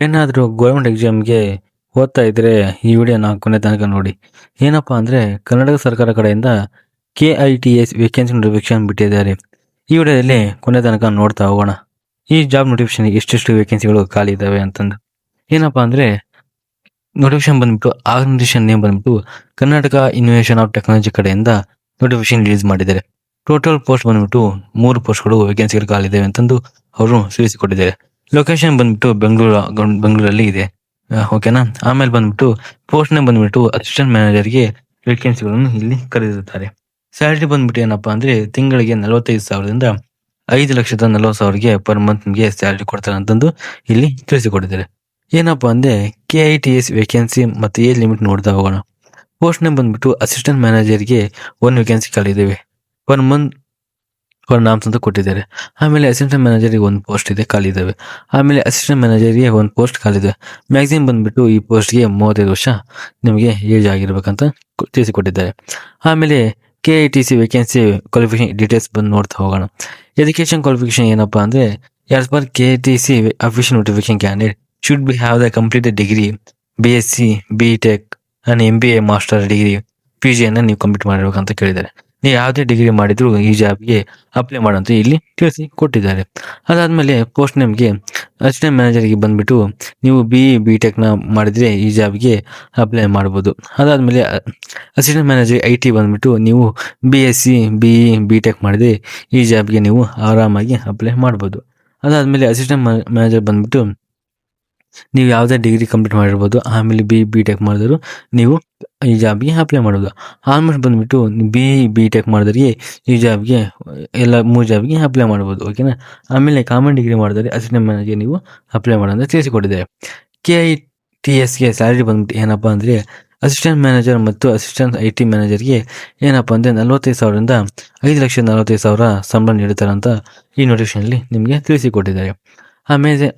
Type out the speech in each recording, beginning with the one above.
ಏನಾದರೂ ಗೌರ್ಮೆಂಟ್ ಎಕ್ಸಾಮ್‌ಗೆ ಓದ್ತಾ ಇದ್ರೆ ಈ ವಿಡಿಯೋನ ಕೊನೆ ತನಕ ನೋಡಿ. ಏನಪ್ಪಾ ಅಂದ್ರೆ ಕರ್ನಾಟಕ ಸರ್ಕಾರ ಕಡೆಯಿಂದ KITS ವೇಕೆನ್ಸಿ ನೋಟಿಫಿಕೇಶನ್ ಬಿಟ್ಟಿದ್ದಾರೆ. ಈ ವಿಡಿಯೋದಲ್ಲಿ ಕೊನೆ ತನಕ ನೋಡ್ತಾ ಹೋಗೋಣ. ಈ ಜಾಬ್ ನೋಟಿಫಿಕೇಶನ್ ಎಷ್ಟೆಷ್ಟು ವೇಕೆನ್ಸಿಗಳು ಖಾಲಿ ಇದ್ದಾವೆ ಅಂತಂದು. ಏನಪ್ಪಾ ಅಂದ್ರೆ ನೋಟಿಫಿಕೇಶನ್ ಬಂದ್ಬಿಟ್ಟು ಆರ್ಗನೈಸೇಷನ್ ನೇಮ್ ಬಂದ್ಬಿಟ್ಟು ಕರ್ನಾಟಕ ಇನ್ಸ್ಟಿಟ್ಯೂಷನ್ ಆಫ್ ಟೆಕ್ನಾಲಜಿ ಕಡೆಯಿಂದ ನೋಟಿಫಿಕೇಶನ್ ರಿಲೀಸ್ ಮಾಡಿದ್ದಾರೆ. ಟೋಟಲ್ ಪೋಸ್ಟ್ ಬಂದ್ಬಿಟ್ಟು 3 ಪೋಸ್ಟ್ಗಳು ವೇಕೆನ್ಸಿಗಳು ಖಾಲಿ ಇದ್ದಾವೆ ಅಂತಂದು ಅವರು ತಿಳಿಸಿಕೊಟ್ಟಿದ್ದಾರೆ. ಲೊಕೇಶನ್ ಬಂದ್ಬಿಟ್ಟು ಬೆಂಗಳೂರಲ್ಲಿ ಇದೆ. ಓಕೆನಾ. ಆಮೇಲೆ ಬಂದ್ಬಿಟ್ಟು ಪೋಸ್ಟ್ ನೇಮ್ ಬಂದ್ಬಿಟ್ಟು ಅಸಿಸ್ಟೆಂಟ್ ಮ್ಯಾನೇಜರ್ಗೆ ವೇಕೆನ್ಸಿಗಳನ್ನು ಇಲ್ಲಿ ಕರೆದಿರುತ್ತಾರೆ. ಸ್ಯಾಲರಿ ಬಂದ್ಬಿಟ್ಟು ಏನಪ್ಪಾ ಅಂದ್ರೆ ತಿಂಗಳಿಗೆ 45,000ದಿಂದ 5,40,000ಗೆ ಪರ್ ಮಂತ್ ನಿಮಗೆ ಸ್ಯಾಲರಿ ಕೊಡ್ತಾರೆ ಅಂತಂದು ಇಲ್ಲಿ ತಿಳಿಸಿಕೊಟ್ಟಿದ್ದಾರೆ. ಏನಪ್ಪಾ ಅಂದ್ರೆ KITS ವೇಕೆನ್ಸಿ ಮತ್ತು ಏಜ್ ಲಿಮಿಟ್ ನೋಡ್ತಾ ಹೋಗೋಣ. ಪೋಸ್ಟ್ ನೇಮ್ ಬಂದ್ಬಿಟ್ಟು ಅಸಿಸ್ಟೆಂಟ್ ಮ್ಯಾನೇಜರ್ಗೆ 1 ವೇಕೆನ್ಸಿ ಖಾಲಿ ಇದಾವೆ. ಪರ್ ಮಂತ್ ಪರ್ ನಾಮ್ಸ್ ಅಂತ ಕೊಟ್ಟಿದ್ದಾರೆ. ಆಮೇಲೆ ಅಸಿಸ್ಟೆಂಟ್ ಮ್ಯಾನೇಜರ್ಗೆ 1 ಪೋಸ್ಟ್ ಇದೆ ಖಾಲಿ ಇದಾವೆ. ಆಮೇಲೆ ಅಸಿಸ್ಟೆಂಟ್ ಮ್ಯಾನೇಜರ್ಗೆ 1 ಪೋಸ್ಟ್ ಖಾಲಿ ಇದೆ. ಮ್ಯಾಕ್ಸಿಮಮ್ ಬಂದ್ಬಿಟ್ಟು ಈ ಪೋಸ್ಟ್ಗೆ 35 ವರ್ಷ ನಿಮಗೆ ಏಜ್ ಆಗಿರ್ಬೇಕಂತ ತಿಳಿಸಿಕೊಟ್ಟಿದ್ದಾರೆ. ಆಮೇಲೆ KITC ವೇಕೆನ್ಸಿ ಕ್ವಾಲಿಫಿಕೇಶನ್ ಡೀಟೇಲ್ಸ್ ಬಂದು ನೋಡ್ತಾ ಹೋಗೋಣ. ಎಜುಕೇಶನ್ ಕ್ವಾಲಿಫಿಕೇಶನ್ ಏನಪ್ಪಾ ಅಂದ್ರೆ as per KITC official notification candidate should be have the completed degree BSc, BTech and MBA master degree PG ಅನ್ನ ನೀವು ಕಂಪ್ಲೀಟ್ ಮಾಡಿರ್ಬೇಕಂತ ಕೇಳಿದ್ದಾರೆ. ನೀವು ಯಾವುದೇ ಡಿಗ್ರಿ ಮಾಡಿದ್ರು ಈ ಜಾಬ್ಗೆ ಅಪ್ಲೈ ಮಾಡಂತ ಇಲ್ಲಿ ತಿಳಿಸಿ ಕೊಟ್ಟಿದ್ದಾರೆ. ಅದಾದ್ಮೇಲೆ ಪೋಸ್ಟ್ ನೇಮ್ಗೆ ಅಸಿಸ್ಟೆಂಟ್ ಮ್ಯಾನೇಜರ್ಗೆ ಬಂದ್ಬಿಟ್ಟು ನೀವು BTech ಮಾಡಿದ್ರೆ ಈ ಜಾಬ್ಗೆ ಅಪ್ಲೈ ಮಾಡ್ಬೋದು. ಅದಾದ್ಮೇಲೆ ಅಸಿಸ್ಟೆಂಟ್ ಮ್ಯಾನೇಜರ್ IT ಬಂದ್ಬಿಟ್ಟು ನೀವು BSc, BE, BTech ಮಾಡಿದ್ರೆ ಈ ಜಾಬ್ಗೆ ನೀವು ಆರಾಮಾಗಿ ಅಪ್ಲೈ ಮಾಡ್ಬೋದು. ಅದಾದ್ಮೇಲೆ ಅಸಿಸ್ಟೆಂಟ್ ಮ್ಯಾನೇಜರ್ ಬಂದ್ಬಿಟ್ಟು ನೀವು ಯಾವುದೇ ಡಿಗ್ರಿ ಕಂಪ್ಲೀಟ್ ಮಾಡಿರ್ಬೋದು. ಆಮೇಲೆ BTech ಮಾಡಿದ್ರು ನೀವು ಈ ಜಾಬ್ಗೆ ಅಪ್ಲೈ ಮಾಡೋದು. ಆಲ್ಮೋಸ್ಟ್ ಬಂದ್ಬಿಟ್ಟು BTech ಮಾಡಿದ್ರೆ ಈ ಜಾಬ್ಗೆ ಎಲ್ಲ 3 ಜಾಬ್ಗೆ ಅಪ್ಲೈ ಮಾಡ್ಬೋದು. ಓಕೆನಾ. ಆಮೇಲೆ ಕಾಮನ್ ಡಿಗ್ರಿ ಮಾಡಿದ್ರೆ ಅಸಿಸ್ಟೆಂಟ್ ಮ್ಯಾನೇಜರ್ಗೆ ನೀವು ಅಪ್ಲೈ ಮಾಡೋದು ತಿಳಿಸಿಕೊಟ್ಟಿದ್ದಾರೆ. KITSಗೆ ಸ್ಯಾಲರಿ ಬಂದ್ಬಿಟ್ಟು ಏನಪ್ಪಾ ಅಂದ್ರೆ ಅಸಿಸ್ಟೆಂಟ್ ಮ್ಯಾನೇಜರ್ ಮತ್ತು ಅಸಿಸ್ಟೆಂಟ್ IT ಮ್ಯಾನೇಜರ್ಗೆ ಏನಪ್ಪಾ ಅಂದ್ರೆ 45,000ರಿಂದ 5,40,000 ಸಂಬಳ ನೀಡುತ್ತಾರೆ ಅಂತ ಈ ನೋಟಿಫಿಕೇಶನ್ಲಿ ನಿಮಗೆ ತಿಳಿಸಿಕೊಟ್ಟಿದ್ದಾರೆ.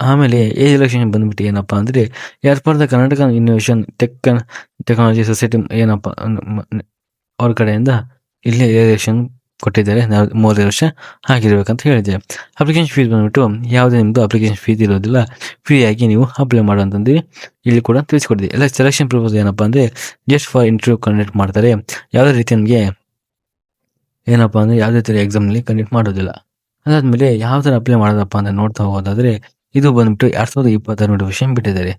ಆಮೇಲೆ ಏಜ್ ರಿಲ್ಯಾಕ್ಸೇಷನ್ ಬಂದ್ಬಿಟ್ಟು ಏನಪ್ಪಾ ಅಂದ್ರೆ as per the Karnataka innovation technology society ಏನಪ್ಪಾ ಅವ್ರ ಕಡೆಯಿಂದ ಇಲ್ಲಿ ರಿಲ್ಯಾಕ್ಸೇಷನ್ ಕೊಟ್ಟಿದ್ದಾರೆ. 35 ವರ್ಷ ಆಗಿರ್ಬೇಕಂತ ಹೇಳಿದ್ದಾರೆ. ಅಪ್ಲಿಕೇಶನ್ ಫೀಸ್ ಬಂದ್ಬಿಟ್ಟು ಯಾವುದೇ ನಿಮ್ಮದು ಅಪ್ಲಿಕೇಶನ್ ಫೀಸ್ ಇರೋದಿಲ್ಲ, ಫ್ರೀಯಾಗಿ ನೀವು ಅಪ್ಲೈ ಮಾಡೋಂತಂದು ಇಲ್ಲಿ ಕೂಡ ತಿಳಿಸ್ಕೊಟ್ಟಿದೆ. ಎಲ್ಲ ಸೆಲೆಕ್ಷನ್ ಪ್ರಪೋಸ್ ಏನಪ್ಪಾ ಅಂದ್ರೆ ಜಸ್ಟ್ ಫಾರ್ ಇಂಟರ್ವ್ಯೂ ಕಂಡಕ್ಟ್ ಮಾಡ್ತಾರೆ. ಯಾವುದೇ ರೀತಿ ನಮಗೆ ಏನಪ್ಪಾ ಅಂದ್ರೆ ಯಾವುದೇ ಥರ ಎಕ್ಸಾಮ್ನಲ್ಲಿ ಕಂಡಕ್ಟ್ ಮಾಡೋದಿಲ್ಲ. ಅದಾದ್ಮೇಲೆ ಯಾವ ಥರ ಅಪ್ಲೈ ಮಾಡೋದಪ್ಪ ಅಂತ ನೋಡ್ತಾ ಹೋಗೋದಾದ್ರೆ ಇದು ಬಂದ್ಬಿಟ್ಟು 2026 ನೋಟಿಫಿಕೇಶನ್ ಬಿಟ್ಟಿದ್ದಾರೆ.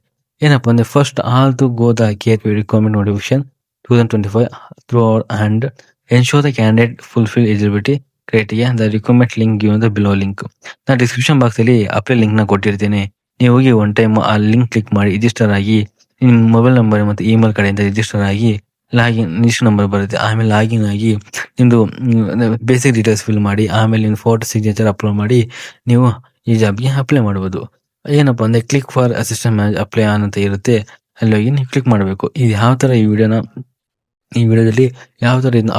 ಏನಪ್ಪಾ ಅಂದ್ರೆ first all to go the KIT requirement notification 2025 through and ensure the candidate fulfil eligibility criteria the requirement link given the below link. ನಾನು ಡಿಸ್ಕ್ರಿಪ್ಷನ್ ಬಾಕ್ಸಲ್ಲಿ ಅಪ್ಲೈ ಲಿಂಕ್ನ ಕೊಟ್ಟಿರ್ತೇನೆ. ನೀವು ಹೋಗಿ ಒನ್ ಟೈಮ್ ಆ ಲಿಂಕ್ ಕ್ಲಿಕ್ ಮಾಡಿ ರಿಜಿಸ್ಟರ್ ಆಗಿ ನಿಮ್ಮ ಮೊಬೈಲ್ ನಂಬರ್ ಮತ್ತು ಇಮೇಲ್ ಕಡೆಯಿಂದ ರಿಜಿಸ್ಟರ್ ಆಗಿ ಲಿಸ್ಟ್ ನಂಬರ್ ಬರುತ್ತೆ. ಆಮೇಲೆ ಲಾಗಿನ್ ಆಗಿ ನಿಮ್ಮದು ಬೇಸಿಕ್ ಡೀಟೇಲ್ಸ್ ಫಿಲ್ ಮಾಡಿ ಆಮೇಲೆ ನಿಮ್ಮ ಫೋಟೋ ಸಿಗ್ನೇಚರ್ ಅಪ್ಲೋಡ್ ಮಾಡಿ ನೀವು ಈ ಜಾಬ್ಗೆ ಅಪ್ಲೈ ಮಾಡ್ಬೋದು. ಏನಪ್ಪ ಅಂದರೆ click for assistant manager apply on ಅಂತ ಇರುತ್ತೆ. ಅಲ್ಲಿ ಹೋಗಿ ನೀವು ಕ್ಲಿಕ್ ಮಾಡಬೇಕು. ಇದು ಯಾವ ಥರ ಈ ವಿಡಿಯೋದಲ್ಲಿ ಯಾವ ಥರ ಇದನ್ನ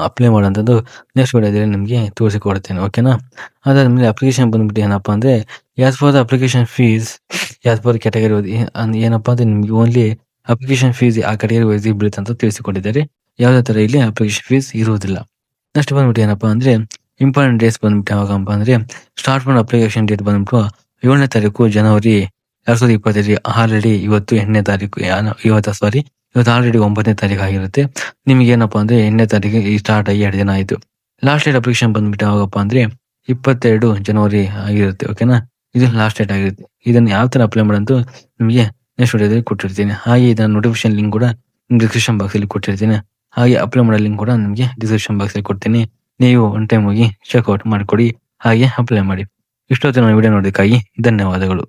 ಅಪ್ಲೈ ಮಾಡೋಂಥದ್ದು ನೆಕ್ಸ್ಟ್ ವಿಡಿಯೋದಲ್ಲಿ ನಿಮಗೆ ತೋರಿಸಿಕೊಡ್ತೇನೆ. ಓಕೆನಾ. ಅದಾದಮೇಲೆ ಅಪ್ಲಿಕೇಶನ್ ಬಂದ್ಬಿಟ್ಟು ಏನಪ್ಪ ಅಂದರೆ as for the application fees as for category ಏನಪ್ಪ ಅಂದರೆ ನಿಮಗೆ ಓನ್ಲಿ ಅಪ್ಲಿಕೇಶನ್ ಫೀಸ್ ಆ ಕ್ಯಾಟಗರಿ ವೈಸ್ ಬೀಳುತ್ತೆ ಅಂತ ತಿಳಿಸಿಕೊಟ್ಟಿದ್ದಾರೆ. ಯಾವುದೇ ಥರ ಇಲ್ಲಿ ಅಪ್ಲಿಕೇಶನ್ ಫೀಸ್ ಇರುವುದಿಲ್ಲ. ನೆಕ್ಸ್ಟ್ ಬಂದ್ಬಿಟ್ಟು ಏನಪ್ಪ ಅಂದರೆ ಇಂಪಾರ್ಟೆಂಟ್ ಡೇಟ್ಸ್ ಬಂದ್ಬಿಟ್ಟು ಯಾವಾಗಪ್ಪ ಅಂದರೆ ಸ್ಟಾರ್ಟ್ ಮಾಡೋ ಅಪ್ಲಿಕೇಶನ್ ಡೇಟ್ ಬಂದ್ಬಿಟ್ಟು 7ನೇ ತಾರೀಕು ಜನವರಿ 2025. ಆಲ್ರೆಡಿ ಇವತ್ತು 8ನೇ ತಾರೀಕು ಇವತ್ತು ಆಲ್ರೆಡಿ 9ನೇ ತಾರೀಕು ಆಗಿರುತ್ತೆ. ನಿಮ್ಗೆ ಏನಪ್ಪ ಅಂದರೆ 8ನೇ ತಾರೀಕು ಈ ಸ್ಟಾರ್ಟ್ ಆಗಿ 2 ದಿನ ಆಯಿತು. ಲಾಸ್ಟ್ ಡೇಟ್ ಅಪ್ಲಿಕೇಶನ್ ಬಂದ್ಬಿಟ್ಟು ಯಾವಾಗಪ್ಪ ಅಂದರೆ 22 ಜನವರಿ ಆಗಿರುತ್ತೆ. ಓಕೆನಾ. ಇದು ಲಾಸ್ಟ್ ಡೇಟ್ ಆಗಿರುತ್ತೆ. ಇದನ್ನು ಯಾವ ಥರ ಅಪ್ಲೈ ಮಾಡೋದು ನಿಮಗೆ ನೆಕ್ಸ್ಟ್ ವಿಡಿಯೋದಲ್ಲಿ ಕೊಟ್ಟಿರ್ತೀನಿ. ಹಾಗೆ ಇದನ್ನು ನೋಟಿಫಿಕೇಶನ್ ಲಿಂಕ್ ಕೂಡ ಡಿಸ್ಕ್ರಿಪ್ಷನ್ ಬಾಕ್ಸಲ್ಲಿ ಕೊಟ್ಟಿರ್ತೀನಿ. ಹಾಗೆ ಅಪ್ಲೈ ಮಾಡೋ ಲಿಂಕ್ ಕೂಡ ನಿಮಗೆ ಡಿಸ್ಕ್ರಿಪ್ಷನ್ ಬಾಕ್ಸಲ್ಲಿ ಕೊಡ್ತೀನಿ. ನೀವು ಒನ್ ಟೈಮ್ ಹೋಗಿ ಚೆಕ್ಔಟ್ ಮಾಡಿಕೊಡಿ, ಹಾಗೆ ಅಪ್ಲೈ ಮಾಡಿ. ಇಷ್ಟೊತ್ತು ನಾನು ವಿಡಿಯೋ ನೋಡೋದಕ್ಕಾಗಿ ಧನ್ಯವಾದಗಳು.